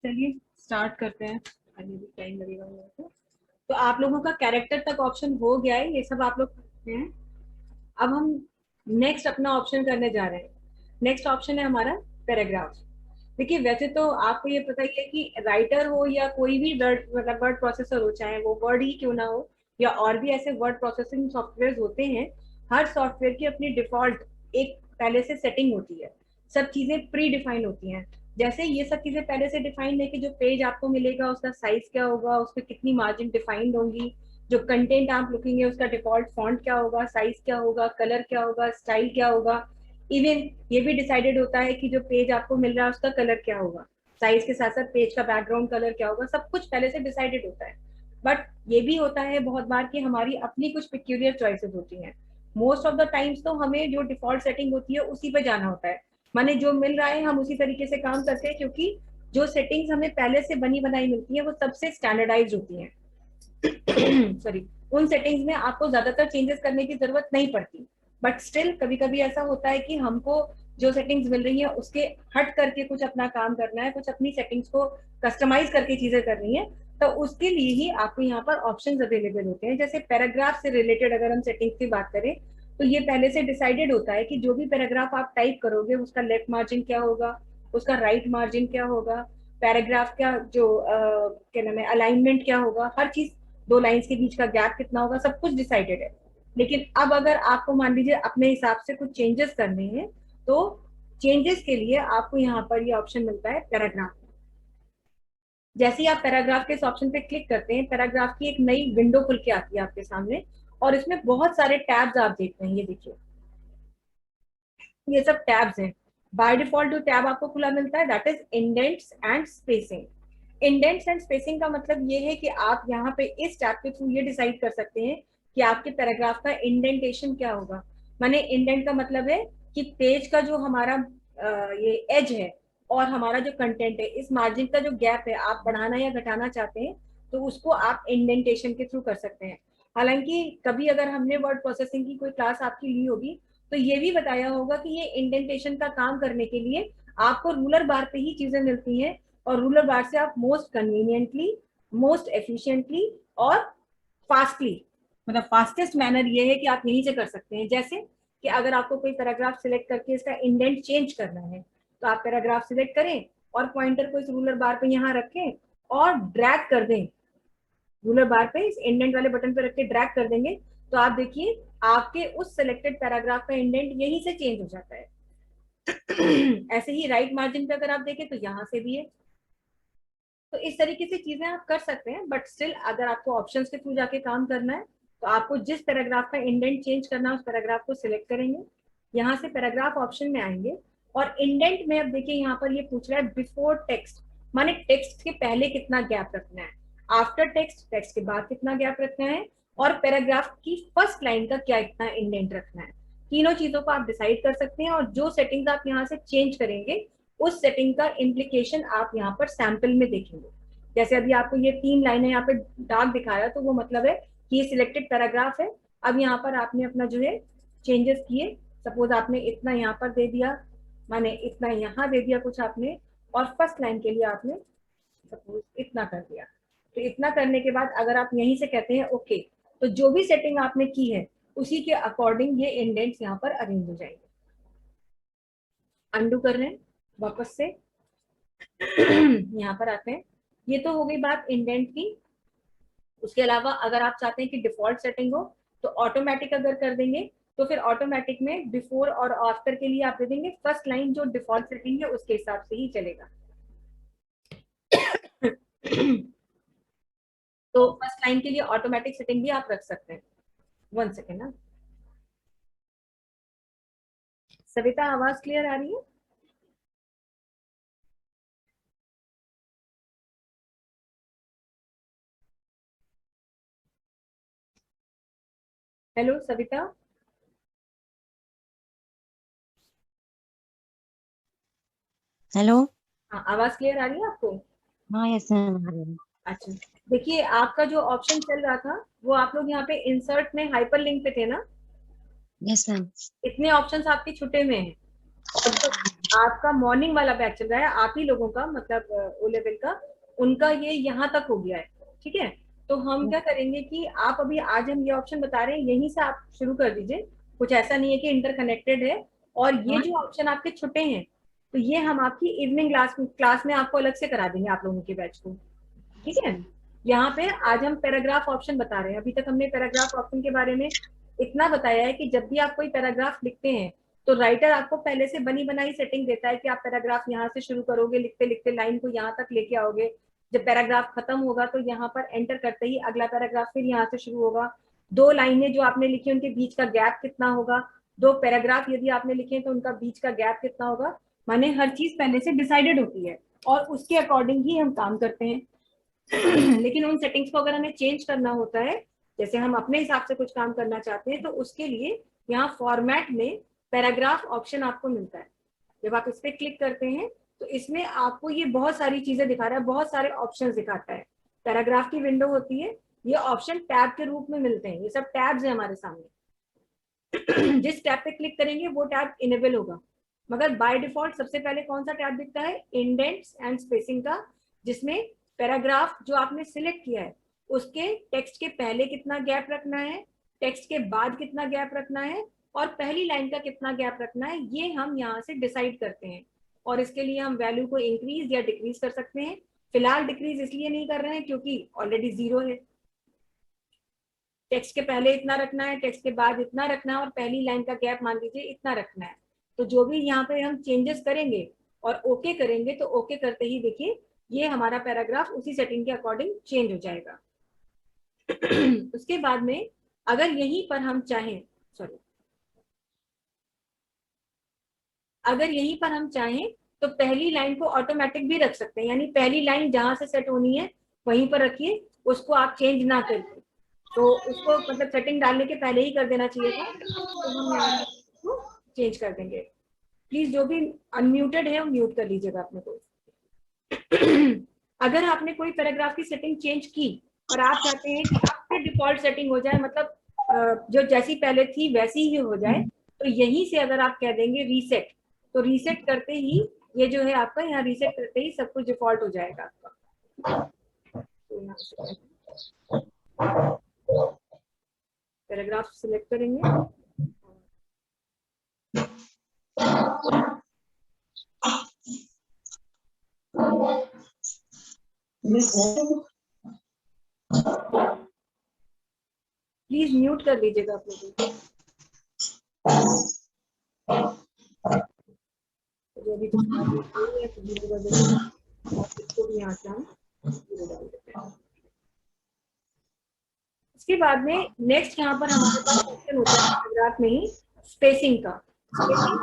चलिए स्टार्ट करते हैं, अभी भी टाइम लगेगा हम लोगों को। तो आप लोगों का कैरेक्टर तक ऑप्शन हो गया है, ये सब आप लोग करते हैं। अब हम नेक्स्ट अपना ऑप्शन करने जा रहे हैं। नेक्स्ट ऑप्शन है हमारा पैराग्राफ। देखिए वैसे तो आपको ये पता ही है कि राइटर हो या कोई भी वर्ड मतलब वर्ड प्रोसेसर हो, चाहे वो वर्ड ही क्यों ना हो या और भी ऐसे वर्ड प्रोसेसिंग सॉफ्टवेयर होते हैं, हर सॉफ्टवेयर की अपनी डिफॉल्ट एक पहले से सेटिंग होती है। सब चीजें प्री डिफाइन होती हैं। जैसे ये सब चीजें पहले से डिफाइंड है कि जो पेज आपको मिलेगा उसका साइज क्या होगा, उसमें कितनी मार्जिन डिफाइंड होंगी, जो कंटेंट आप लिखेंगे उसका डिफॉल्ट फॉन्ट क्या होगा, साइज क्या होगा, कलर क्या होगा, स्टाइल क्या होगा। इवन ये भी डिसाइडेड होता है कि जो पेज आपको मिल रहा है उसका कलर क्या होगा, साइज के साथ साथ पेज का बैकग्राउंड कलर क्या होगा, सब कुछ पहले से डिसाइडेड होता है। बट ये भी होता है बहुत बार कि हमारी अपनी कुछ पिक्यूलियर चॉइसेस होती हैं। मोस्ट ऑफ द टाइम्स तो हमें जो डिफॉल्ट सेटिंग होती है उसी पे जाना होता है। माने जो मिल रहा है हम उसी तरीके से काम करते हैं, क्योंकि जो सेटिंग्स हमें पहले से बनी बनाई मिलती है वो सबसे स्टैंडर्डाइज होती हैं। सॉरी, उन सेटिंग्स में आपको ज्यादातर चेंजेस करने की जरूरत नहीं पड़ती। बट स्टिल कभी कभी ऐसा होता है कि हमको जो सेटिंग्स मिल रही है उसके हट करके कुछ अपना काम करना है, कुछ अपनी सेटिंग्स को कस्टमाइज करके चीजें करनी है। तो उसके लिए ही आपको यहाँ पर ऑप्शंस अवेलेबल होते हैं। जैसे पैराग्राफ से रिलेटेड अगर हम सेटिंग्स की बात करें तो ये पहले से डिसाइडेड होता है कि जो भी पैराग्राफ आप टाइप करोगे उसका लेफ्ट मार्जिन क्या होगा, उसका राइट मार्जिन क्या होगा, पैराग्राफ का जो क्या नाम है अलाइनमेंट क्या होगा, हर चीज, दो लाइंस के बीच का गैप कितना होगा, सब कुछ डिसाइडेड है। लेकिन अब अगर आपको मान लीजिए अपने हिसाब से कुछ चेंजेस करने हैं तो चेंजेस के लिए आपको यहाँ पर ये ऑप्शन मिलता है पैराग्राफ। जैसे ही आप पैराग्राफ के इस ऑप्शन पे क्लिक करते हैं, पैराग्राफ की एक नई विंडो खुल के आती है आपके सामने और इसमें बहुत सारे टैब्स आप देखते हैं। ये देखिए, ये सब टैब्स हैं। बाय डिफॉल्ट जो टैब आपको खुला मिलता है that is indents and spacing. Indents and spacing का मतलब ये है कि आप यहाँ पे इस टैब के थ्रू ये डिसाइड कर सकते हैं कि आपके पैराग्राफ का इंडेंटेशन क्या होगा। माने इंडेंट का मतलब है कि पेज का जो हमारा ये एज है और हमारा जो कंटेंट है, इस मार्जिन का जो गैप है आप बढ़ाना या घटाना चाहते हैं तो उसको आप इंडेंटेशन के थ्रू कर सकते हैं। हालांकि कभी अगर हमने वर्ड प्रोसेसिंग की कोई क्लास आपकी ली होगी तो ये भी बताया होगा कि ये इंडेंटेशन का काम करने के लिए आपको रूलर बार पे ही चीजें मिलती हैं और रूलर बार से आप मोस्ट कन्वीनियंटली, मोस्ट एफिशिएंटली और फास्टली, मतलब फास्टेस्ट मैनर ये है कि आप यहीं से कर सकते हैं। जैसे कि अगर आपको कोई पैराग्राफ सिलेक्ट करके इसका इंडेंट चेंज करना है तो आप पैराग्राफ सिलेक्ट करें और पॉइंटर को इस रूलर बार पे यहाँ रखें और ड्रैग कर दें। रूलर बार पे इस इंडेंट वाले बटन पे रख के ड्रैग कर देंगे तो आप देखिए आपके उस सिलेक्टेड पैराग्राफ का इंडेंट यहीं से चेंज हो जाता है। ऐसे ही राइट मार्जिन पे अगर आप देखें तो यहाँ से भी है। तो इस तरीके से चीजें आप कर सकते हैं। बट स्टिल अगर आपको ऑप्शंस के थ्रू जाके काम करना है तो आपको जिस पैराग्राफ का इंडेंट चेंज करना है उस पैराग्राफ को सिलेक्ट करेंगे, यहाँ से पैराग्राफ ऑप्शन में आएंगे और इंडेंट में अब देखिए यहाँ पर ये पूछ रहा है बिफोर टेक्स्ट, माने टेक्स्ट के पहले कितना गैप रखना है, आफ्टर टेक्स्ट, टेक्स्ट के बाद कितना गैप रखना है और पैराग्राफ की फर्स्ट लाइन का क्या इतना इंडेंट रखना है। तीनों चीजों को आप डिसाइड कर सकते हैं और जो सेटिंग्स आप यहाँ से चेंज करेंगे उस सेटिंग का इम्प्लीकेशन आप यहाँ पर सैंपल में देखेंगे। जैसे अभी आपको ये 3 लाइनें यहाँ पे डार्क दिखाया तो वो मतलब है कि ये सिलेक्टेड पैराग्राफ है। अब यहाँ पर आपने अपना जो है चेंजेस किए, सपोज आपने इतना यहाँ पर दे दिया, माने इतना यहाँ दे दिया कुछ आपने, और फर्स्ट लाइन के लिए आपने सपोज इतना कर दिया। तो इतना करने के बाद अगर आप यहीं से कहते हैं ओके, तो जो भी सेटिंग आपने की है उसी के अकॉर्डिंग ये इंडेंट्स यहाँ पर अरेंज हो जाएंगे। अंडू कर रहे हैं वापस से। यहाँ पर आते हैं। ये तो हो गई बात इंडेंट की। उसके अलावा अगर आप चाहते हैं कि डिफॉल्ट सेटिंग हो तो ऑटोमेटिक अगर कर देंगे तो फिर ऑटोमेटिक में बिफोर और आफ्टर के लिए आप दे देंगे फर्स्ट लाइन जो डिफॉल्ट सेटिंग है उसके हिसाब से ही चलेगा। तो फर्स्ट लाइन के लिए ऑटोमेटिक सेटिंग भी आप रख सकते हैं। 1 सेकेंड ना। सविता आवाज क्लियर आ रही है? हेलो सविता। हेलो। हाँ, आवाज क्लियर आ रही है आपको? हाँ यस मैम। अच्छा, देखिए आपका जो ऑप्शन चल रहा था वो आप लोग यहाँ पे इंसर्ट में हाइपर लिंक पे थे ना। Yes ma'am. इतने ऑप्शंस आपके छुटे हुए हैं और जो आपका मॉर्निंग वाला बैच चल रहा है, आप ही लोगों का मतलब ओ लेवल का, उनका ये यहाँ तक हो गया है, ठीक है। तो हम क्या करेंगे कि आप अभी आज हम ये ऑप्शन बता रहे हैं, यहीं से आप शुरू कर दीजिए, कुछ ऐसा नहीं है कि इंटरकनेक्टेड है। और ये जो ऑप्शन आपके छुट्टे हैं, तो ये हम आपकी इवनिंग क्लास में आपको अलग से करा देंगे आप लोगों के बैच को, ठीक है। यहाँ पे आज हम पैराग्राफ ऑप्शन बता रहे हैं। अभी तक हमने पैराग्राफ ऑप्शन के बारे में इतना बताया है कि जब भी आप कोई पैराग्राफ लिखते हैं तो राइटर आपको पहले से बनी बनाई सेटिंग देता है कि आप पैराग्राफ यहाँ से शुरू करोगे, लिखते लिखते लाइन को यहाँ तक लेके आओगे, जब पैराग्राफ खत्म होगा तो यहाँ पर एंटर करते ही अगला पैराग्राफ फिर यहाँ से शुरू होगा। दो लाइनें जो आपने लिखी उनके बीच का गैप कितना होगा, दो पैराग्राफ यदि आपने लिखे तो उनका बीच का गैप कितना होगा, माने हर चीज पहले से डिसाइडेड होती है और उसके अकॉर्डिंग ही हम काम करते हैं। लेकिन उन सेटिंग्स को अगर हमें चेंज करना होता है, जैसे हम अपने हिसाब से कुछ काम करना चाहते हैं, तो उसके लिए यहाँ फॉर्मेट में पैराग्राफ ऑप्शन आपको मिलता है। जब आप इस पर क्लिक करते हैं तो इसमें आपको ये बहुत सारी चीजें दिखा रहा है, बहुत सारे ऑप्शन दिखाता है। पैराग्राफ की विंडो होती है, ये ऑप्शन टैब के रूप में मिलते हैं, ये सब टैब्स है हमारे सामने। जिस टैब पे क्लिक करेंगे वो टैब इनेबल होगा, मगर बाय डिफॉल्ट सबसे पहले कौन सा टैब दिखता है, इंडेंट्स एंड स्पेसिंग का, जिसमें पैराग्राफ जो आपने सिलेक्ट किया है उसके टेक्स्ट के पहले कितना गैप रखना है, टेक्स्ट के बाद कितना गैप रखना है, और पहली लाइन का कितना गैप रखना है, ये हम यहाँ से डिसाइड करते हैं। और इसके लिए हम वैल्यू को इंक्रीज या डिक्रीज कर सकते हैं। फिलहाल डिक्रीज इसलिए नहीं कर रहे हैं क्योंकि ऑलरेडी 0 है। टेक्स्ट के पहले इतना रखना है, टेक्स्ट के बाद इतना रखना है, और पहली लाइन का गैप मान लीजिए इतना रखना है। तो जो भी यहाँ पे हम चेंजेस करेंगे और ओके करेंगे, तो ओके करते ही देखिए ये हमारा पैराग्राफ उसी सेटिंग के अकॉर्डिंग चेंज हो जाएगा। उसके बाद में अगर यहीं पर हम चाहें, अगर यहीं पर हम चाहें तो पहली लाइन को ऑटोमेटिक भी रख सकते हैं, यानी पहली लाइन जहां से सेट होनी है वहीं पर रखिए, उसको आप चेंज ना करिए। तो उसको मतलब सेटिंग डालने के पहले ही कर देना चाहिए था, तो हम यहाँ को चेंज कर देंगे। प्लीज जो भी अनम्यूटेड है वो म्यूट कर लीजिएगा अपने को। अगर आपने कोई पैराग्राफ की सेटिंग चेंज की और आप चाहते हैं कि आपके डिफॉल्ट सेटिंग हो जाए, मतलब जो जैसी पहले थी वैसी ही हो जाए, तो यहीं से अगर आप कह देंगे रीसेट, तो रीसेट करते ही ये जो है आपका यहाँ रीसेट करते ही सब कुछ डिफॉल्ट हो जाएगा आपका। पैराग्राफ सिलेक्ट करेंगे, प्लीज म्यूट कर लीजिएगा आप लोगों को। जो भी कुछ इसको भी यहाँ से हम डाल देते हैं। इसके बाद में नेक्स्ट यहाँ पर हमारे पास ऑप्शन होता है पैराग्राफ में ही स्पेसिंग का। स्पेसिंग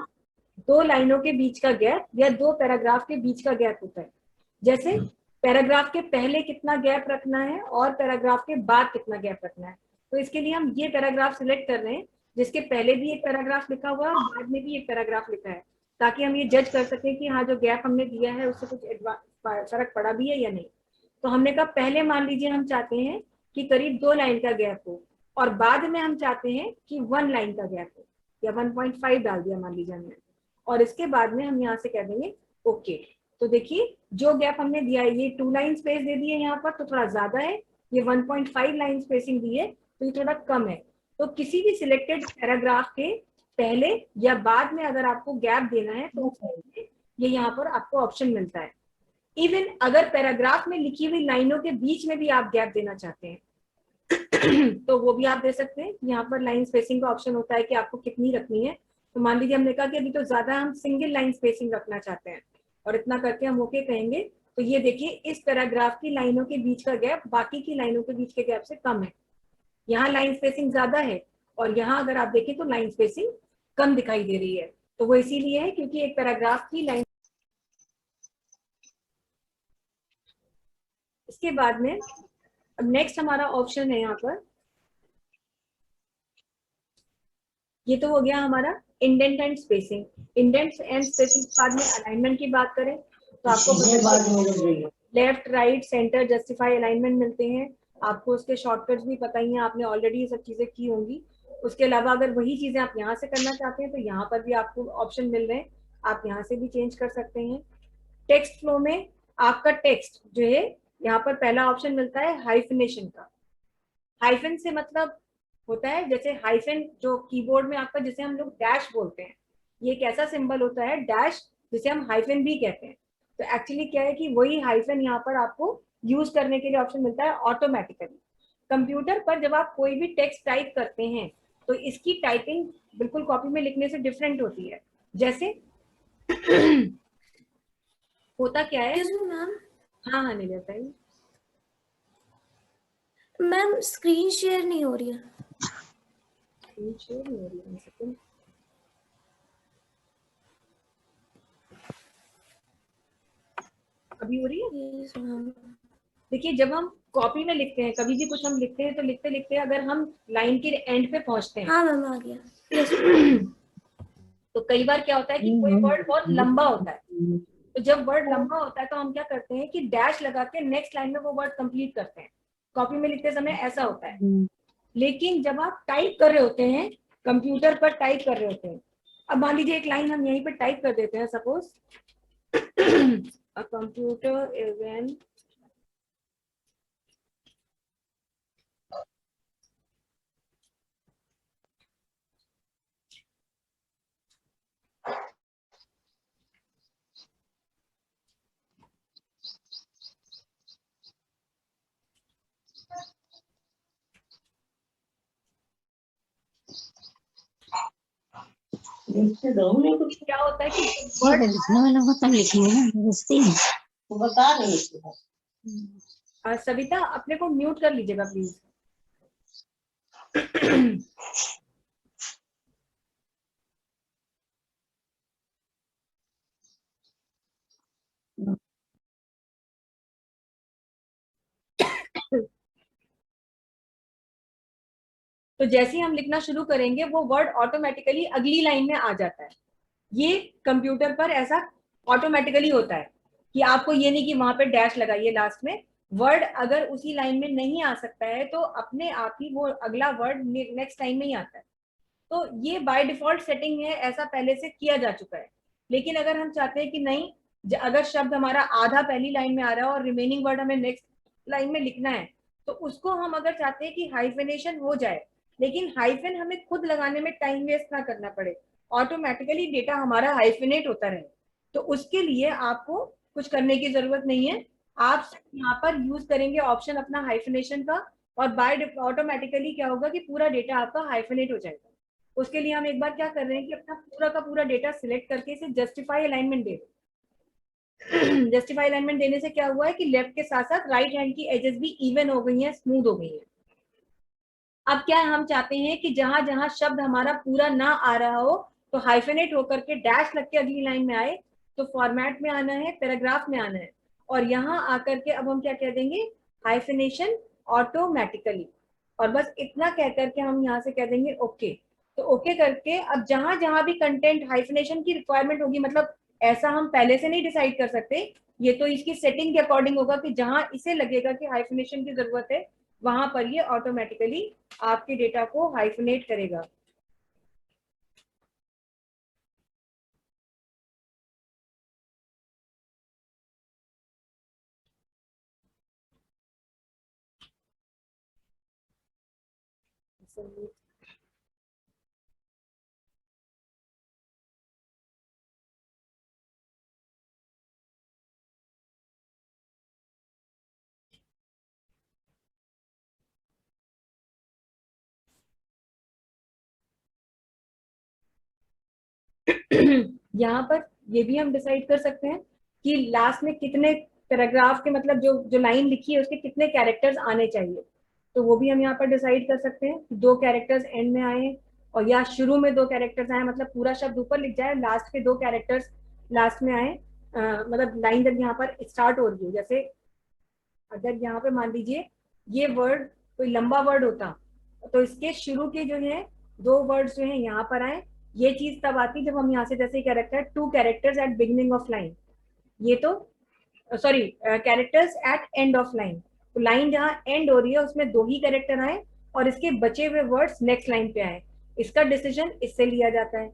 दो लाइनों के बीच का गैप या दो पैराग्राफ के बीच का गैप होता है। जैसे पैराग्राफ के पहले कितना गैप रखना है और पैराग्राफ के बाद कितना गैप रखना है। तो इसके लिए हम ये पैराग्राफ सिलेक्ट कर रहे हैं जिसके पहले भी एक पैराग्राफ लिखा हुआ है और बाद में भी एक पैराग्राफ लिखा है, ताकि हम ये जज कर सकें कि हाँ जो गैप हमने दिया है उससे कुछ फर्क पड़ा भी है या नहीं। तो हमने कहा पहले मान लीजिए हम चाहते हैं कि करीब 2 लाइन का गैप हो, और बाद में हम चाहते हैं कि 1 लाइन का गैप हो, या 1.5 डाल दिया मान लीजिए हमने, और इसके बाद में हम यहाँ से कह देंगे ओके। तो देखिए जो गैप हमने दिया है, ये 2 लाइन स्पेस दे दिए यहाँ पर तो थोड़ा ज्यादा है, ये 1.5 लाइन स्पेसिंग दी है तो ये थोड़ा कम है। तो किसी भी सिलेक्टेड पैराग्राफ के पहले या बाद में अगर आपको गैप देना है तो ये यहाँ पर आपको ऑप्शन मिलता है। इवन अगर पैराग्राफ में लिखी हुई लाइनों के बीच में भी आप गैप देना चाहते हैं तो वो भी आप दे सकते हैं। यहाँ पर लाइन स्पेसिंग का ऑप्शन होता है कि आपको कितनी रखनी है। तो मान लीजिए हमने कहा कि अभी तो ज्यादा हम सिंगल लाइन स्पेसिंग रखना चाहते हैं, और इतना करके हम ओके कहेंगे, तो ये देखिए इस पैराग्राफ की लाइनों के बीच का गैप बाकी की लाइनों के बीच के गैप से कम है। यहाँ लाइन स्पेसिंग ज्यादा है और यहाँ अगर आप देखें तो लाइन स्पेसिंग कम दिखाई दे रही है। तो वो इसीलिए है क्योंकि एक पैराग्राफ की लाइन। इसके बाद में अब नेक्स्ट हमारा ऑप्शन है यहाँ पर, ये तो हो गया हमारा indent and spacing. Indents and spacing के बाद में अलाइनमेंट की बात करें तो आपको left right centre justify alignment मिलते हैं। आपको उसके शॉर्टकट्स भी पता ही है, आपने ऑलरेडी ये सब चीजें की होंगी। उसके अलावा अगर वही चीजें आप यहाँ से करना चाहते हैं तो यहाँ पर भी आपको ऑप्शन मिल रहे हैं। आप यहाँ से भी चेंज कर सकते हैं। टेक्स्ट फ्लो में आपका टेक्स्ट जो है, यहाँ पर पहला ऑप्शन मिलता है हाइफिनेशन का। हाइफन से मतलब होता है, जैसे हाइफन जो कीबोर्ड में आपका, जिसे हम लोग डैश बोलते हैं, ये एक ऐसा सिंबल होता है डैश, जिसे हम हाइफन भी कहते हैं। तो एक्चुअली क्या है कि वही हाइफन यहाँ पर आपको यूज करने के लिए ऑप्शन मिलता है ऑटोमेटिकली। कंप्यूटर पर जब आप कोई भी टेक्स्ट टाइप करते हैं तो इसकी टाइपिंग बिल्कुल कॉपी में लिखने से डिफरेंट होती है। जैसे होता क्या है मैम, हाँ हाँ, नहीं जाता है मैम स्क्रीन शेयर नहीं हो रही है। स्क्रीन शेयर नहीं हो रही है, सेकंड। अभी हो रही है? Yes, ma'am. देखिए, जब हम कॉपी में लिखते हैं, कभी भी कुछ हम लिखते हैं, तो लिखते लिखते अगर हम लाइन के एंड पे पहुंचते हैं, हाँ मैम, आ गया। तो कई बार क्या होता है कि कोई वर्ड बहुत लंबा होता है। तो जब वर्ड लंबा होता है तो हम क्या करते हैं कि डैश लगा के नेक्स्ट लाइन में वो वर्ड कंप्लीट करते हैं। कॉपी में लिखते समय ऐसा होता है। लेकिन जब आप टाइप कर रहे होते हैं, कंप्यूटर पर टाइप कर रहे होते हैं, अब मान लीजिए एक लाइन हम यहीं पे टाइप कर देते हैं, suppose a computer is an क्या होता है कि वर्ड लिखने वाला को तब लिखेंगे ना, समझते हैं। वो बता रहे सविता अपने को म्यूट कर लीजिएगा प्लीज। तो जैसे ही हम लिखना शुरू करेंगे वो वर्ड ऑटोमेटिकली अगली लाइन में आ जाता है। ये कंप्यूटर पर ऐसा ऑटोमेटिकली होता है कि आपको ये नहीं कि वहां पे डैश लगाइए लास्ट में। वर्ड अगर उसी लाइन में नहीं आ सकता है तो अपने आप ही वो अगला वर्ड नेक्स्ट लाइन में ही आता है। तो ये बाय डिफॉल्ट सेटिंग है, ऐसा पहले से किया जा चुका है। लेकिन अगर हम चाहते हैं कि नहीं, अगर शब्द हमारा आधा पहली लाइन में आ रहा है और रिमेनिंग वर्ड हमें नेक्स्ट लाइन में लिखना है, तो उसको हम अगर चाहते हैं कि हाइफिनेशन हो जाए, लेकिन हाइफन हमें खुद लगाने में टाइम वेस्ट ना करना पड़े, ऑटोमेटिकली डेटा हमारा हाइफिनेट होता रहे, तो उसके लिए आपको कुछ करने की जरूरत नहीं है। आप यहाँ पर यूज करेंगे ऑप्शन अपना हाइफिनेशन का, और बाय ऑटोमेटिकली क्या होगा कि पूरा डेटा आपका हाइफिनेट हो जाएगा। उसके लिए हम एक बार क्या कर रहे हैं कि अपना पूरा का पूरा डेटा सिलेक्ट करके इसे जस्टिफाई अलाइनमेंट दे दें। जस्टिफाई अलाइनमेंट देने से क्या हुआ है कि लेफ्ट के साथ साथ राइट हैंड की एजेस भी इवन हो गई हैं, स्मूथ हो गई हैं। अब क्या हम चाहते हैं कि जहां जहां शब्द हमारा पूरा ना आ रहा हो तो हाइफेनेट होकर के डैश लग के अगली लाइन में आए, तो फॉर्मेट में आना है, पैराग्राफ में आना है, और यहाँ आकर के अब हम क्या कह देंगे, हाइफिनेशन ऑटोमेटिकली। और बस इतना कह करके हम यहाँ से कह देंगे ओके। तो ओके करके अब जहां जहां भी कंटेंट हाइफिनेशन की रिक्वायरमेंट होगी, मतलब ऐसा हम पहले से नहीं डिसाइड कर सकते, ये तो इसकी सेटिंग के अकॉर्डिंग होगा कि जहां इसे लगेगा कि हाइफिनेशन की जरूरत है वहां पर ये ऑटोमेटिकली आपके डेटा को हाइफिनेट करेगा। यहाँ पर ये भी हम डिसाइड कर सकते हैं कि लास्ट में कितने पैराग्राफ के, मतलब जो जो लाइन लिखी है उसके कितने कैरेक्टर्स आने चाहिए, तो वो भी हम यहाँ पर डिसाइड कर सकते हैं। 2 कैरेक्टर्स एंड में आए और या शुरू में 2 कैरेक्टर्स आए, मतलब पूरा शब्द ऊपर लिख जाए, लास्ट के 2 कैरेक्टर्स लास्ट में आए। मतलब लाइन जब यहाँ पर स्टार्ट हो रही है, जैसे अगर यहाँ पे मान लीजिए ये वर्ड कोई लंबा वर्ड होता, तो इसके शुरू के जो है 2 वर्ड्स जो है यहाँ पर आए। ये चीज तब आती जब हम यहाँ से जैसे character 2 characters at beginning of line, ये तो sorry characters at end of line, तो लाइन जहाँ एंड हो रही है उसमें 2 ही कैरेक्टर आए और इसके बचे हुए वर्ड्स नेक्स्ट लाइन पे आए। इसका डिसीजन इससे लिया जाता है।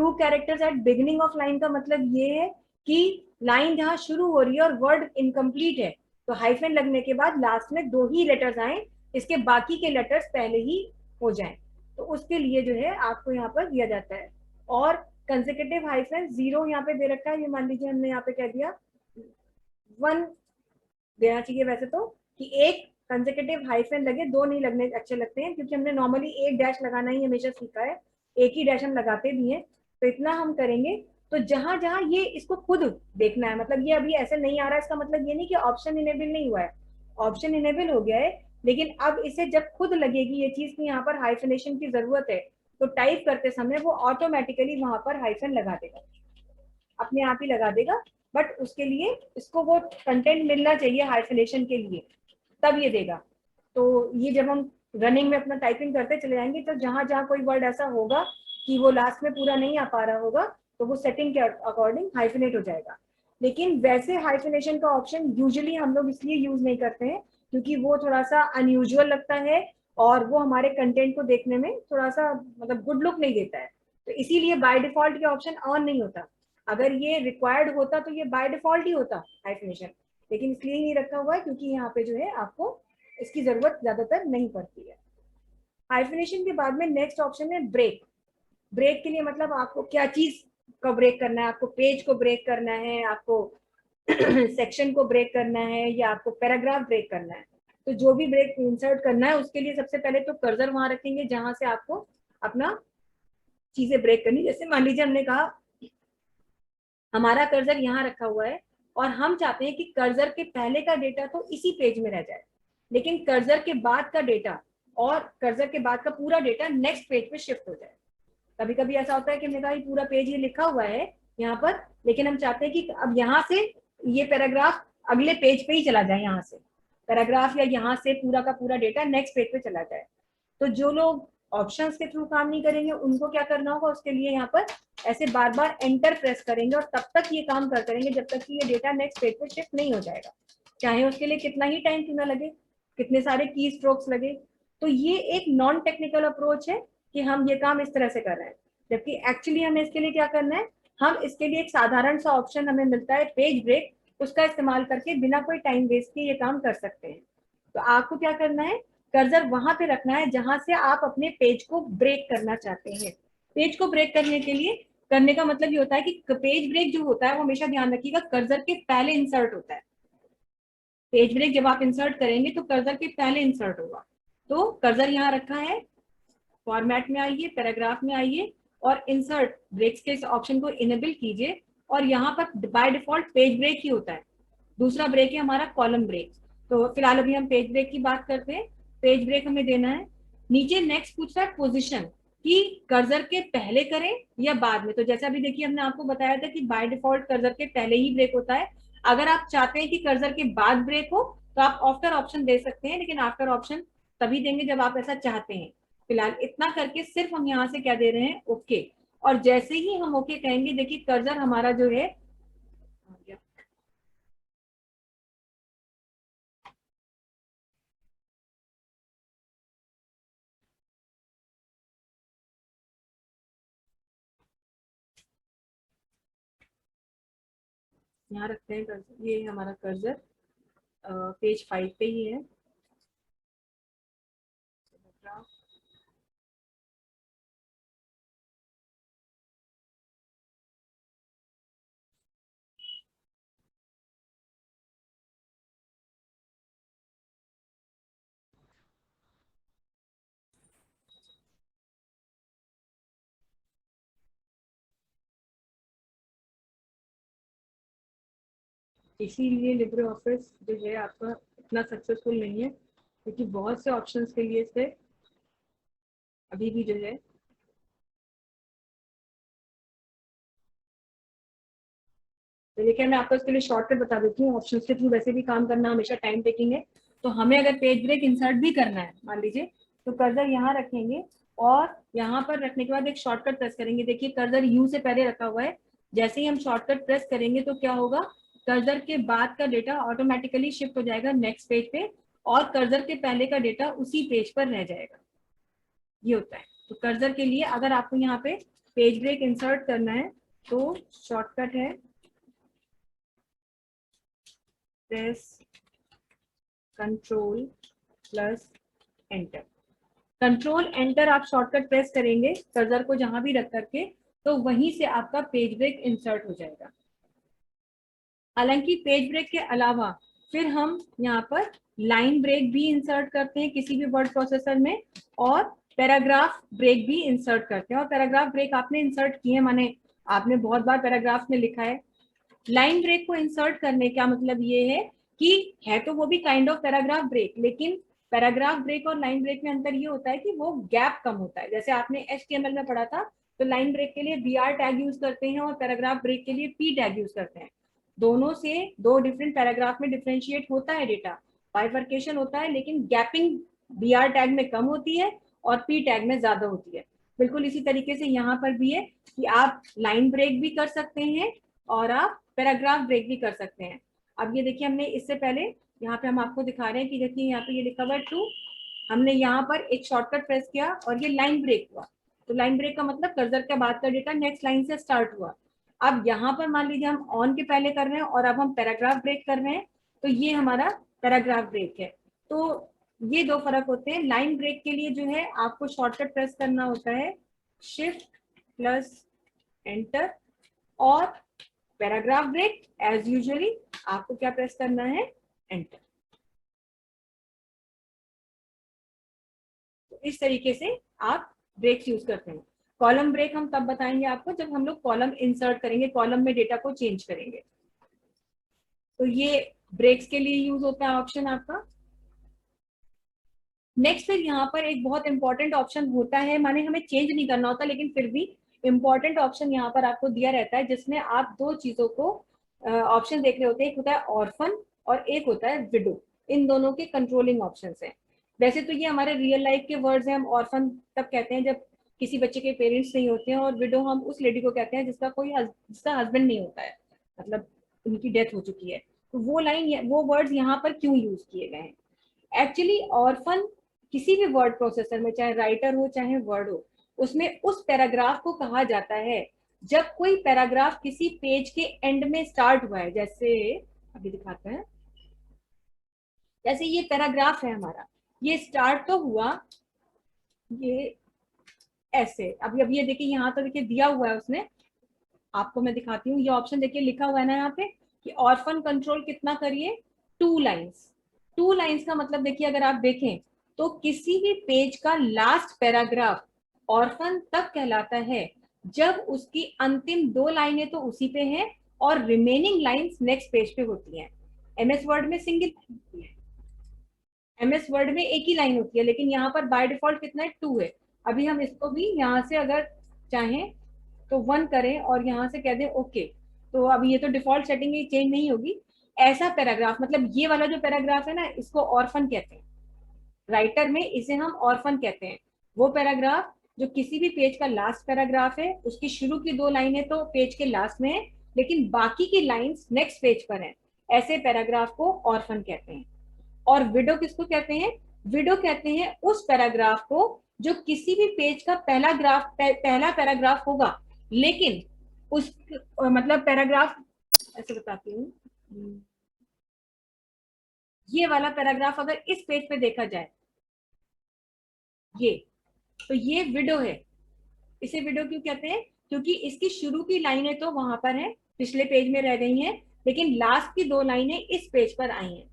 2 characters at beginning of line का मतलब ये है कि लाइन जहाँ शुरू हो रही है और वर्ड इनकम्प्लीट है तो हाइफन लगने के बाद लास्ट में 2 ही लेटर्स आए, इसके बाकी के लेटर्स पहले ही हो जाएं, तो उसके लिए जो है आपको यहाँ पर दिया जाता है। और कंसेक्यूटिव हाइफन 0 यहाँ पे दे रखा है, ये मान लीजिए हमने यहाँ पे कह दिया 1 देना चाहिए वैसे तो, कि एक कंसेक्यूटिव हाइफन लगे, 2 नहीं लगने अच्छे लगते हैं क्योंकि हमने नॉर्मली एक डैश लगाना ही हमेशा सीखा है, एक ही डैश हम लगाते भी हैं, तो इतना हम करेंगे। तो जहां जहां ये इसको खुद देखना है, मतलब ये अभी ऐसे नहीं आ रहा है, इसका मतलब ये नहीं कि ऑप्शन इनेबल नहीं हुआ है, ऑप्शन इनेबल हो गया है, लेकिन अब इसे जब खुद लगेगी ये चीज कि यहाँ पर हाइफनेशन की जरूरत है, तो टाइप करते समय वो ऑटोमेटिकली वहां पर हाइफन लगा देगा, अपने आप ही लगा देगा। बट उसके लिए इसको वो कंटेंट मिलना चाहिए हाइफनेशन के लिए, तब ये देगा। तो ये जब हम रनिंग में अपना टाइपिंग करते चले जाएंगे, तो जहां जहां कोई वर्ड ऐसा होगा कि वो लास्ट में पूरा नहीं आ पा रहा होगा, तो वो सेटिंग के अकॉर्डिंग हाइफिनेट हो जाएगा। लेकिन वैसे हाइफिनेशन का ऑप्शन यूजुअली हम लोग इसलिए यूज नहीं करते हैं क्योंकि वो थोड़ा सा अनयूजुअल लगता है और वो हमारे कंटेंट को देखने में थोड़ा सा मतलब गुड लुक नहीं देता है, तो इसीलिए बाय डिफॉल्ट के ऑप्शन ऑन नहीं होता। अगर ये रिक्वायर्ड होता तो ये बाय डिफॉल्ट ही होता हाइफिनेशन, लेकिन इसलिए ही नहीं रखा हुआ है क्योंकि यहाँ पे जो है आपको इसकी जरूरत ज्यादातर नहीं पड़ती है। हाइफिनेशन के बाद में नेक्स्ट ऑप्शन है ब्रेक। ब्रेक के लिए मतलब आपको क्या चीज को ब्रेक करना है, आपको पेज को ब्रेक करना है, आपको सेक्शन को ब्रेक करना है, या आपको पैराग्राफ ब्रेक करना है। तो जो भी ब्रेक इंसर्ट करना है उसके लिए सबसे पहले तो कर्सर वहां रखेंगे जहां से आपको अपना चीजें ब्रेक करनी। जैसे मान लीजिए हमने कहा हमारा कर्सर यहाँ रखा हुआ है और हम चाहते हैं कि कर्सर के पहले का डेटा तो इसी पेज में रह जाए, लेकिन कर्सर के बाद का डेटा और कर्सर के बाद का पूरा डेटा नेक्स्ट पेज पे शिफ्ट हो जाए। कभी कभी ऐसा होता है कि मेरा ये पूरा पेज ये लिखा हुआ है यहाँ पर, लेकिन हम चाहते हैं कि अब यहाँ से ये पैराग्राफ अगले पेज पे ही चला जाए, यहाँ से पैराग्राफ या यहाँ से पूरा का पूरा डेटा नेक्स्ट पेज पे चला जाए। तो जो लोग ऑप्शंस के थ्रू काम नहीं करेंगे उनको क्या करना होगा, उसके लिए यहाँ पर ऐसे बार बार एंटर प्रेस करेंगे और तब तक ये काम करते रहेंगे जब तक कि ये डेटा नेक्स्ट पेज पे शिफ्ट नहीं हो जाएगा, चाहे उसके लिए कितना ही टाइम क्यों ना लगे, कितने सारे की स्ट्रोक्स लगे। तो ये एक नॉन टेक्निकल अप्रोच है कि हम ये काम इस तरह से कर रहे हैं, जबकि एक्चुअली हमें इसके लिए क्या करना है, हम इसके लिए एक साधारण सा ऑप्शन हमें मिलता है पेज ब्रेक, उसका इस्तेमाल करके बिना कोई टाइम वेस्ट के ये काम कर सकते हैं। तो आपको क्या करना है, कर्सर वहां पे रखना है जहां से आप अपने पेज को ब्रेक करना चाहते हैं। पेज को ब्रेक करने के लिए करने का मतलब ये होता है कि पेज ब्रेक जो होता है वो हमेशा ध्यान रखिएगा कर्सर के पहले इंसर्ट होता है। पेज ब्रेक जब आप इंसर्ट करेंगे तो कर्सर के पहले इंसर्ट होगा। तो कर्सर यहाँ रखा है, फॉर्मेट में आइए, पैराग्राफ में आइए और इंसर्ट ब्रेक्स के इस ऑप्शन को इनेबल कीजिए और यहाँ पर बाय डिफॉल्ट पेज ब्रेक ही होता है। दूसरा ब्रेक है हमारा कॉलम ब्रेक। तो फिलहाल अभी हम पेज ब्रेक की बात करते हैं। पेज ब्रेक हमें देना है, नीचे नेक्स्ट पूछ रहा है पोजीशन कि कर्सर के पहले करें या बाद में। तो जैसा अभी देखिए हमने आपको बताया था कि बाय डिफॉल्ट कर्सर के पहले ही ब्रेक होता है। अगर आप चाहते हैं कि कर्सर के बाद ब्रेक हो तो आप आफ्टर ऑप्शन दे सकते हैं, लेकिन आफ्टर ऑप्शन तभी देंगे जब आप ऐसा चाहते हैं। फिलहाल इतना करके सिर्फ हम यहाँ से क्या दे रहे हैं, ओके। और जैसे ही हम ओके कहेंगे देखिए कर्सर हमारा जो है यहाँ रखते हैं कर्सर, ये हमारा कर्सर पेज 5 पे ही है। इसीलिए लिब्रे ऑफिस जो है आपका इतना सक्सेसफुल नहीं है, क्योंकि बहुत से ऑप्शंस के लिए से अभी भी जो है तो देखिए मैं आपको इसके लिए शॉर्टकट बता देती हूँ। ऑप्शंस के थ्रू वैसे भी काम करना हमेशा टाइम टेकिंग है, तो हमें अगर पेज ब्रेक इंसर्ट भी करना है मान लीजिए, तो कर्सर यहाँ रखेंगे और यहाँ पर रखने के बाद एक शॉर्टकट प्रेस करेंगे। देखिए कर्सर यू से पहले रखा हुआ है, जैसे ही हम शॉर्टकट प्रेस करेंगे तो क्या होगा, कर्सर के बाद का डेटा ऑटोमेटिकली शिफ्ट हो जाएगा नेक्स्ट पेज पे और कर्सर के पहले का डेटा उसी पेज पर रह जाएगा। ये होता है। तो कर्सर के लिए अगर आपको यहाँ पे पेज ब्रेक इंसर्ट करना है तो शॉर्टकट है press control plus enter. Control enter आप शॉर्टकट प्रेस करेंगे कर्सर को जहां भी रख करके, तो वहीं से आपका पेज ब्रेक इंसर्ट हो जाएगा। हालांकि पेज ब्रेक के अलावा फिर हम यहाँ पर लाइन ब्रेक भी इंसर्ट करते हैं किसी भी वर्ड प्रोसेसर में, और पैराग्राफ ब्रेक भी इंसर्ट करते हैं। और पैराग्राफ ब्रेक आपने इंसर्ट किए हैं, माने आपने बहुत बार पैराग्राफ में लिखा है। लाइन ब्रेक को इंसर्ट करने का मतलब ये है कि है तो वो भी काइंड ऑफ पैराग्राफ ब्रेक, लेकिन पैराग्राफ ब्रेक और लाइन ब्रेक में अंतर ये होता है कि वो गैप कम होता है। जैसे आपने HTML में पढ़ा था, तो लाइन ब्रेक के लिए BR टैग यूज करते हैं और पैराग्राफ ब्रेक के लिए P टैग यूज करते हैं। दोनों से दो डिफरेंट पैराग्राफ में डिफरेंशिएट होता है डेटा, बाइफर्केशन होता है, लेकिन गैपिंग BR टैग में कम होती है और P टैग में ज्यादा होती है। बिल्कुल इसी तरीके से यहाँ पर भी है कि आप लाइन ब्रेक भी कर सकते हैं और आप पैराग्राफ ब्रेक भी कर सकते हैं। अब ये देखिए, हमने इससे पहले यहाँ पे हम आपको दिखा रहे हैं कि देखिए यहाँ पे ये लिखा हुआ है 2, हमने यहाँ पर एक शॉर्टकट प्रेस किया और ये लाइन ब्रेक हुआ। तो लाइन ब्रेक का मतलब कर्सर के बाद का डेटा नेक्स्ट लाइन से स्टार्ट हुआ। अब यहाँ पर मान लीजिए हम ऑन के पहले कर रहे हैं और अब हम पैराग्राफ ब्रेक कर रहे हैं, तो ये हमारा पैराग्राफ ब्रेक है। तो ये दो फर्क होते हैं। लाइन ब्रेक के लिए जो है आपको शॉर्टकट प्रेस करना होता है शिफ्ट प्लस एंटर, और पैराग्राफ ब्रेक एज यूजुअली आपको क्या प्रेस करना है, एंटर। तो इस तरीके से आप ब्रेक्स यूज करते हैं। कॉलम ब्रेक हम तब बताएंगे आपको जब हम लोग कॉलम इंसर्ट करेंगे, कॉलम में डेटा को चेंज करेंगे। तो ये ब्रेक्स के लिए यूज होता है ऑप्शन आपका। नेक्स्ट फिर यहाँ पर एक बहुत इंपॉर्टेंट ऑप्शन होता है, माने हमें चेंज नहीं करना होता लेकिन फिर भी इंपॉर्टेंट ऑप्शन यहाँ पर आपको दिया रहता है, जिसमें आप दो चीजों को ऑप्शन देख रहे होते हैं। एक होता है ऑर्फन और एक होता है विडो। इन दोनों के कंट्रोलिंग ऑप्शंस हैं। वैसे तो ये हमारे रियल लाइफ के वर्ड्स हैं। हम ऑर्फन तब कहते हैं जब किसी बच्चे के पेरेंट्स नहीं होते हैं, और विडो हम उस लेडी को कहते हैं जिसका हस्बैंड नहीं होता है, मतलब उनकी डेथ हो चुकी है। तो वो वर्ड्स यहाँ पर क्यों यूज किए गए हैं? एक्चुअली ऑर्फन किसी भी वर्ड प्रोसेसर में, चाहे राइटर हो चाहे वर्ड हो, उसमें उस पैराग्राफ को कहा जाता है जब कोई पैराग्राफ किसी पेज के एंड में स्टार्ट हुआ है। जैसे अभी दिखाते हैं, जैसे ये पैराग्राफ है हमारा, ये स्टार्ट तो हुआ ये ऐसे। अब ये देखिए यहाँ तो देखिए दिया हुआ है उसने, आपको मैं दिखाती हूँ। ये ऑप्शन देखिए लिखा हुआ है ना यहाँ पे कि ऑर्फन कंट्रोल कितना करिए, 2 लाइन्स। 2 लाइन्स का मतलब देखिए अगर आप देखें तो किसी भी पेज का लास्ट पैराग्राफ ऑर्फन तब कहलाता है जब उसकी अंतिम 2 लाइनें तो उसी पे हैं और रिमेनिंग लाइंस नेक्स्ट पेज पे होती हैं। MS वर्ड में सिंगल लाइन होती है, MS वर्ड में एक ही लाइन होती है, लेकिन यहाँ पर बाय डिफॉल्ट कितना है, 2 है। अभी हम इसको भी यहाँ से अगर चाहें तो 1 करें और यहाँ से कह दें ओके, तो अभी ये तो डिफॉल्ट सेटिंग है, चेंज नहीं होगी। ऐसा पैराग्राफ, मतलब ये वाला जो पैराग्राफ है ना, इसको ऑर्फन कहते हैं। राइटर में इसे हम ऑर्फन कहते हैं। वो पैराग्राफ जो किसी भी पेज का लास्ट पैराग्राफ है, उसकी शुरू की 2 लाइनें तो पेज के लास्ट में है लेकिन बाकी की लाइंस नेक्स्ट पेज पर हैं, ऐसे पैराग्राफ को ऑर्फन कहते हैं। और विडो किसको कहते हैं? विडो कहते हैं उस पैराग्राफ को जो किसी भी पेज का पहला पैराग्राफ होगा, लेकिन उस मतलब पैराग्राफ, ऐसे बताती हूँ, ये वाला पैराग्राफ अगर इस पेज पे देखा जाए ये, तो ये विडो है। इसे विडो क्यों कहते हैं? क्योंकि इसकी शुरू की लाइनें तो वहां पर हैं, पिछले पेज में रह गई हैं, लेकिन लास्ट की 2 लाइनें इस पेज पर आई हैं।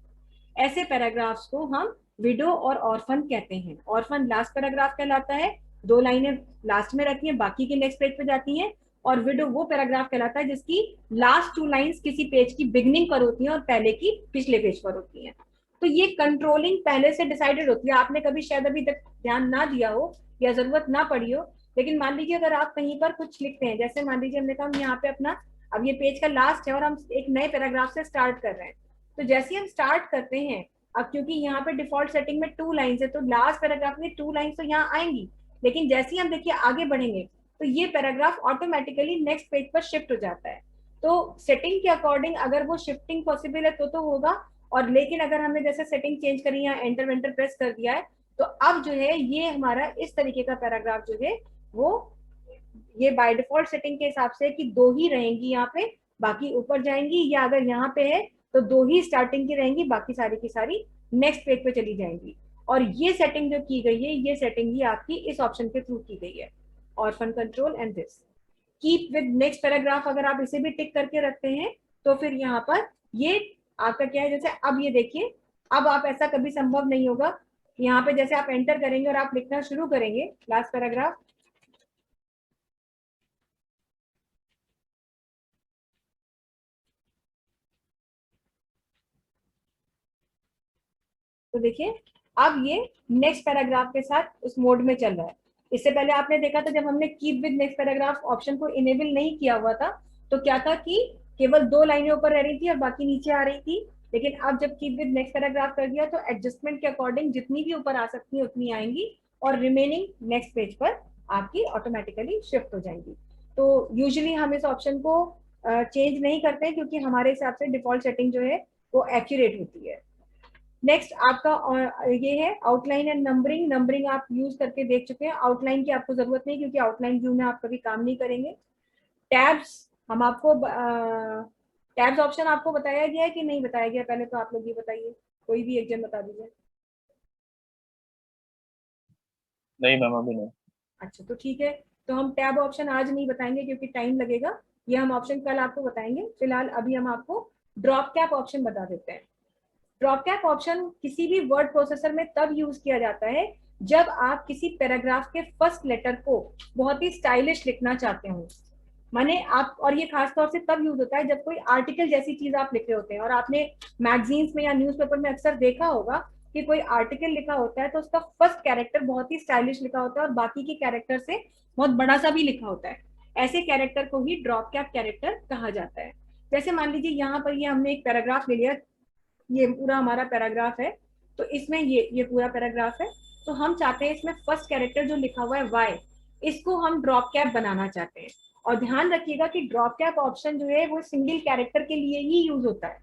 ऐसे पैराग्राफ्स को हम विडो और ऑर्फन कहते हैं। ऑर्फन लास्ट पैराग्राफ कहलाता है, 2 लाइनें लास्ट में रहती हैं, बाकी के नेक्स्ट पेज पे जाती हैं। और विडो वो पैराग्राफ कहलाता है जिसकी लास्ट 2 लाइन्स किसी पेज की बिगनिंग पर होती हैं और पहले की पिछले पेज पर होती हैं। तो ये कंट्रोलिंग पहले से डिसाइडेड होती है। आपने कभी शायद अभी तक ध्यान ना दिया हो या जरूरत ना पड़ी हो, लेकिन मान लीजिए अगर आप कहीं पर कुछ लिखते हैं, जैसे मान लीजिए हमने कहा यहाँ पे अपना, अब ये पेज का लास्ट है और हम एक नए पैराग्राफ से स्टार्ट कर रहे हैं, तो जैसे हम स्टार्ट करते हैं, अब क्योंकि यहाँ पे डिफॉल्ट सेटिंग में 2 लाइन्स है, तो लास्ट पैराग्राफ में 2 लाइन्स तो यहाँ आएंगी, लेकिन जैसे ही हम देखिए आगे बढ़ेंगे तो ये पैराग्राफ ऑटोमेटिकली नेक्स्ट पेज पर शिफ्ट हो जाता है। तो सेटिंग के अकॉर्डिंग अगर वो शिफ्टिंग पॉसिबल है तो होगा, और लेकिन अगर हमने जैसे सेटिंग चेंज करी या एंटर वेंटर प्रेस कर दिया है, तो अब जो है ये हमारा इस तरीके का पैराग्राफ जो है वो ये बाय डिफॉल्ट सेटिंग के हिसाब से कि 2 ही रहेंगी यहाँ पे, बाकी ऊपर जाएंगी, या अगर यहाँ पे है तो 2 ही स्टार्टिंग की रहेंगी, बाकी सारी की सारी नेक्स्ट पेज पे चली जाएंगी। और ये सेटिंग जो की गई है, ये सेटिंग ही आपकी इस ऑप्शन के थ्रू की गई है, orphan control and this keep with next paragraph. अगर आप इसे भी टिक करके रखते हैं तो फिर यहाँ पर ये आपका क्या है, जैसे अब ये देखिए, अब आप ऐसा कभी संभव नहीं होगा, यहाँ पे जैसे आप एंटर करेंगे और आप लिखना शुरू करेंगे लास्ट पैराग्राफ, तो देखिए अब ये नेक्स्ट पैराग्राफ के साथ उस मोड में चल रहा है। इससे पहले आपने देखा था जब हमने keep with next paragraph option को इनेबल नहीं किया हुआ था, तो क्या था कि केवल 2 लाइनें ऊपर रह रही थी और बाकी नीचे आ रही थी। लेकिन अब जब कीप विद नेक्स्ट पैराग्राफ कर दिया तो एडजस्टमेंट के अकॉर्डिंग जितनी भी ऊपर आ सकती है उतनी आएंगी, और रिमेनिंग नेक्स्ट पेज पर आपकी ऑटोमेटिकली शिफ्ट हो जाएंगी। तो यूजुअली हम इस ऑप्शन को चेंज नहीं करते हैं, क्योंकि हमारे हिसाब से डिफॉल्ट सेटिंग जो है वो एक्यूरेट होती है। नेक्स्ट आपका ये है आउटलाइन एंड नंबरिंग। नंबरिंग आप यूज करके देख चुके हैं, आउटलाइन की आपको जरूरत नहीं, क्योंकि आउटलाइन व्यू में आप कभी काम नहीं करेंगे। टैब्स हम आपको टैब्स ऑप्शन आपको बताया गया है कि नहीं बताया गया, पहले तो आप लोग ये बताइए, कोई भी एक जन बता दीजिए। नहीं मैम अभी नहीं। अच्छा तो ठीक है, तो हम टैब ऑप्शन आज नहीं बताएंगे क्योंकि टाइम लगेगा, ये हम ऑप्शन कल आपको बताएंगे। फिलहाल अभी हम आपको ड्रॉप कैप ऑप्शन बता देते हैं। ड्रॉप कैप ऑप्शन किसी भी वर्ड प्रोसेसर में तब यूज किया जाता है जब आप किसी पैराग्राफ के फर्स्ट लेटर को बहुत ही स्टाइलिश लिखना चाहते हो। माने आप, और ये खासतौर से तब यूज होता है जब कोई आर्टिकल जैसी चीज आप लिख रहे होते हैं, और आपने मैगजीन्स में या न्यूज़पेपर में अक्सर देखा होगा कि कोई आर्टिकल लिखा होता है तो उसका फर्स्ट कैरेक्टर बहुत ही स्टाइलिश लिखा होता है और बाकी के कैरेक्टर से बहुत बड़ा सा भी लिखा होता है। ऐसे कैरेक्टर को ही ड्रॉप कैप कैरेक्टर कहा जाता है। जैसे मान लीजिए यहाँ पर ये हमने एक पैराग्राफ ले लिया, ये पूरा हमारा पैराग्राफ है, तो इसमें ये पूरा पैराग्राफ है, तो हम चाहते हैं इसमें फर्स्ट कैरेक्टर जो लिखा हुआ है वाई, इसको हम ड्रॉप कैप बनाना चाहते हैं। और ध्यान रखिएगा कि ड्रॉप कैप ऑप्शन जो है वो सिंगल कैरेक्टर के लिए ही यूज होता है,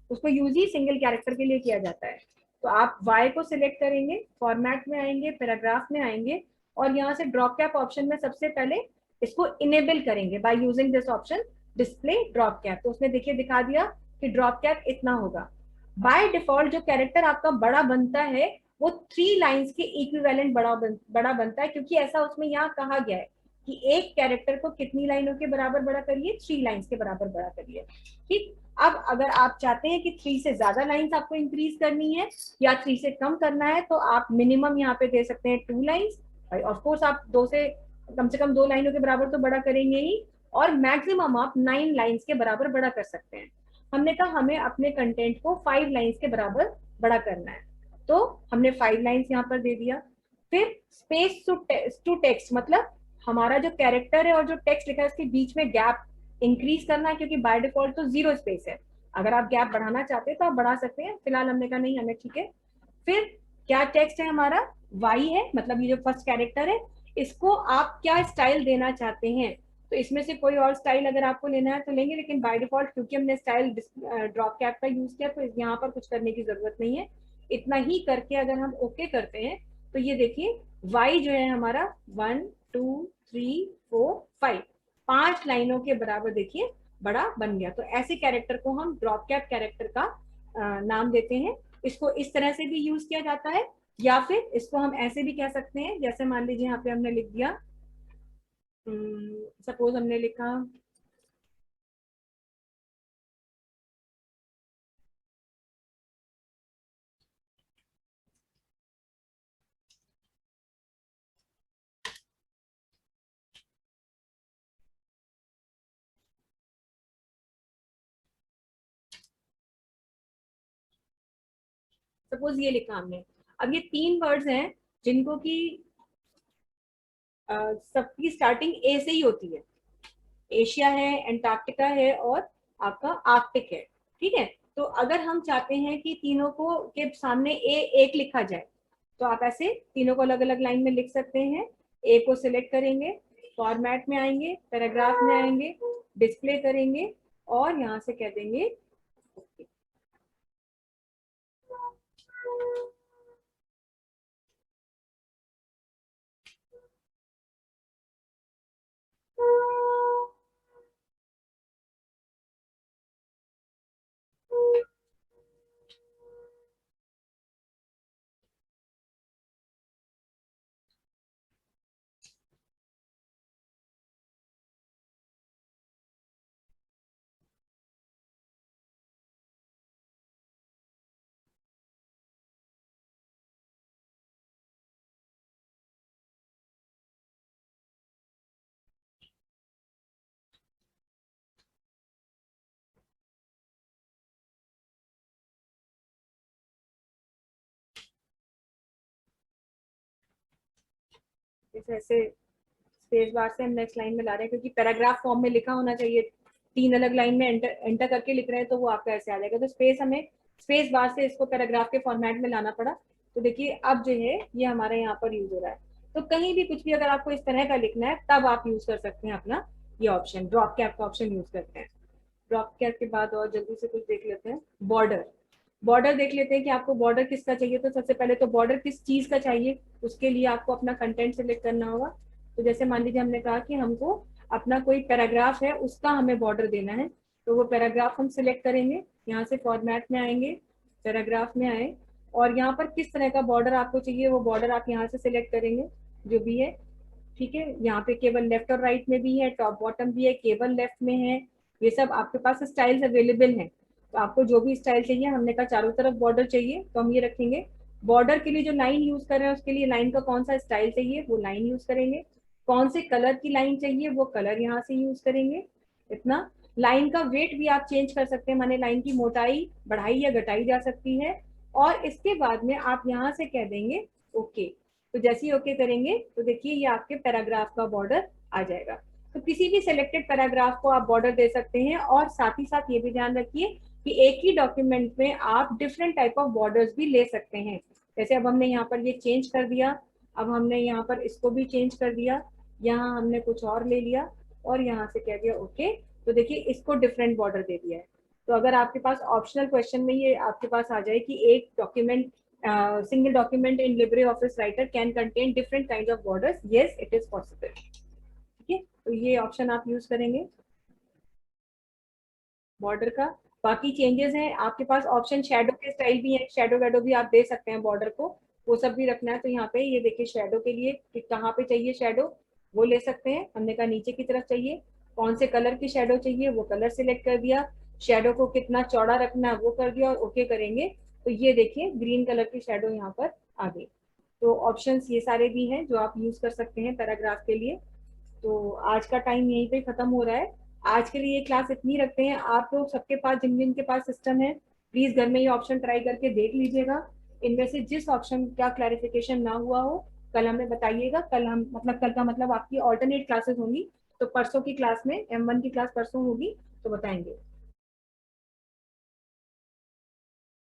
उसको यूज ही सिंगल कैरेक्टर के लिए किया जाता है। तो आप वाई को सिलेक्ट करेंगे, फॉर्मेट में आएंगे, पैराग्राफ में आएंगे, और यहाँ से ड्रॉप कैप ऑप्शन में सबसे पहले इसको इनेबल करेंगे by using this option display drop cap. तो उसने देखिए दिखा दिया कि ड्रॉप कैप इतना होगा। बाय डिफॉल्ट जो कैरेक्टर आपका बड़ा बनता है वो 3 लाइंस के इक्विवेलेंट बड़ा बनता है, क्योंकि ऐसा उसमें यहाँ कहा गया है कि एक कैरेक्टर को कितनी लाइनों के बराबर बड़ा करिए, 3 लाइंस के बराबर बड़ा करिए। ठीक, अब अगर आप चाहते हैं कि 3 से ज्यादा लाइंस आपको इंक्रीज करनी है या 3 से कम करना है, तो आप मिनिमम यहाँ पे दे सकते हैं 2 लाइंस। ऑफ कोर्स आप 2 से कम 2 लाइनों के बराबर तो बड़ा करेंगे ही, और मैक्सिमम आप 9 लाइंस के बराबर बड़ा कर सकते हैं। हमने कहा हमें अपने कंटेंट को 5 लाइंस के बराबर बड़ा करना है, तो हमने 5 लाइंस यहाँ पर दे दिया। फिर स्पेस टू टेक्स्ट, मतलब हमारा जो कैरेक्टर है और जो टेक्स्ट लिखा है उसके बीच में गैप इंक्रीज करना है, क्योंकि बाय डिफॉल्ट तो 0 स्पेस है। अगर आप गैप बढ़ाना चाहते हैं तो आप बढ़ा सकते हैं, फिलहाल हमने कहा नहीं हमें ठीक है। फिर क्या टेक्स्ट है हमारा, वाई है, मतलब ये जो फर्स्ट कैरेक्टर है, इसको आप क्या स्टाइल देना चाहते हैं, तो इसमें से कोई और स्टाइल अगर आपको लेना है तो लेंगे, लेकिन बाय डिफॉल्ट क्योंकि हमने स्टाइल ड्रॉप कैप का यूज किया तो यहाँ पर कुछ करने की जरूरत नहीं है। इतना ही करके अगर हम ओके करते हैं तो ये देखिए वाई जो है हमारा 1 2 3 4 5 5 लाइनों के बराबर देखिए बड़ा बन गया। तो ऐसे कैरेक्टर को हम ड्रॉप कैप कैरेक्टर का नाम देते हैं। इसको इस तरह से भी यूज किया जाता है, या फिर इसको हम ऐसे भी कह सकते हैं, जैसे मान लीजिए यहाँ पे हमने लिख दिया, सपोज हमने लिखा सपोज ये लिखा हमने। अब ये 3 वर्ड्स हैं जिनको कि सबकी स्टार्टिंग ए से ही होती है। एशिया है, एंटार्क्टिका है और आपका आर्कटिक है। ठीक है, तो अगर हम चाहते हैं कि तीनों को के सामने ए एक लिखा जाए, तो आप ऐसे तीनों को अलग अलग लाइन में लिख सकते हैं। ए को सिलेक्ट करेंगे, फॉर्मेट में आएंगे, पैराग्राफ में आएंगे, डिस्प्ले करेंगे, और यहाँ से कह देंगे जैसे ऐसे स्पेस बार से हम नेक्स्ट लाइन में ला रहे हैं, क्योंकि पैराग्राफ फॉर्म में लिखा होना चाहिए, 3 अलग लाइन में एंटर करके लिख रहे हैं तो वो आपका ऐसे आ जाएगा। तो स्पेस हमें स्पेस बार से इसको पैराग्राफ के फॉर्मेट में लाना पड़ा। तो देखिए अब जो है ये हमारे यहाँ पर यूज हो रहा है। तो कहीं भी कुछ भी अगर आपको इस तरह का लिखना है तब आप यूज कर सकते हैं अपना ये ऑप्शन, ड्रॉप कैप का ऑप्शन यूज करते हैं। ड्रॉप कैप के बाद और जल्दी से कुछ देख लेते हैं, बॉर्डर। बॉर्डर देख लेते हैं कि आपको बॉर्डर किसका चाहिए। तो सबसे पहले तो बॉर्डर किस चीज का चाहिए, उसके लिए आपको अपना कंटेंट सिलेक्ट करना होगा। तो जैसे मान लीजिए हमने कहा कि हमको अपना कोई पैराग्राफ है उसका हमें बॉर्डर देना है, तो वो पैराग्राफ हम सिलेक्ट करेंगे। यहाँ से फॉर्मेट में आएंगे, पैराग्राफ में आए और यहाँ पर किस तरह का बॉर्डर आपको चाहिए वो बॉर्डर आप यहाँ से सिलेक्ट करेंगे जो भी है। ठीक है, यहाँ पे केवल लेफ्ट और राइट में भी है, टॉप बॉटम भी है, केवल लेफ्ट में है, ये सब आपके पास स्टाइल्स अवेलेबल हैं। तो आपको जो भी स्टाइल चाहिए, हमने कहा चारों तरफ बॉर्डर चाहिए तो हम ये रखेंगे। बॉर्डर के लिए जो लाइन यूज कर रहे हैं उसके लिए लाइन का कौन सा स्टाइल चाहिए वो लाइन यूज करेंगे। कौन से कलर की लाइन चाहिए वो कलर यहाँ से यूज करेंगे। इतना लाइन का वेट भी आप चेंज कर सकते हैं, माने लाइन की मोटाई बढ़ाई या घटाई जा सकती है। और इसके बाद में आप यहाँ से कह देंगे ओके। तो जैसे ही ओके करेंगे तो देखिए ये आपके पैराग्राफ का बॉर्डर आ जाएगा। तो किसी भी सिलेक्टेड पैराग्राफ को आप बॉर्डर दे सकते हैं। और साथ ही साथ ये भी ध्यान रखिए कि एक ही डॉक्यूमेंट में आप डिफरेंट टाइप ऑफ बॉर्डर्स भी ले सकते हैं। जैसे अब हमने यहाँ पर ये चेंज कर दिया, अब हमने यहाँ पर इसको भी चेंज कर दिया, यहाँ हमने कुछ और ले लिया और यहाँ से कह दिया ओके। तो देखिए इसको डिफरेंट बॉर्डर दे दिया है। तो अगर आपके पास ऑप्शनल क्वेश्चन में ये आपके पास आ जाए कि एक document single document in LibreOffice Writer can contain different kinds of borders, yes it is possible। ठीक है, तो ये ऑप्शन आप यूज करेंगे बॉर्डर का। बाकी चेंजेस हैं आपके पास, ऑप्शन शेडो के स्टाइल भी है, शेडो वेडो भी आप दे सकते हैं बॉर्डर को, वो सब भी रखना है। तो यहाँ पे ये देखिए शेडो के लिए कि कहाँ पे चाहिए शेडो वो ले सकते हैं। हमने कहा नीचे की तरफ चाहिए, कौन से कलर की शेडो चाहिए वो कलर सिलेक्ट कर दिया, शेडो को कितना चौड़ा रखना है वो कर दिया और ओके करेंगे। तो ये देखिए ग्रीन कलर की शेडो यहाँ पर आ गई। तो ऑप्शंस ये सारे भी हैं जो आप यूज कर सकते हैं पैराग्राफ के लिए। तो आज का टाइम यहीं पे खत्म हो रहा है। आज के लिए ये क्लास इतनी रखते हैं। आप लोग सबके पास जिन जिन के पास सिस्टम है प्लीज घर में ये ऑप्शन ट्राई करके देख लीजिएगा। इनमें से जिस ऑप्शन का क्लैरिफिकेशन ना हुआ हो कल हमें बताइएगा। कल हम कल का मतलब आपकी ऑल्टरनेट क्लासेस होंगी, तो परसों की क्लास में M1 की क्लास परसों होगी तो बताएंगे।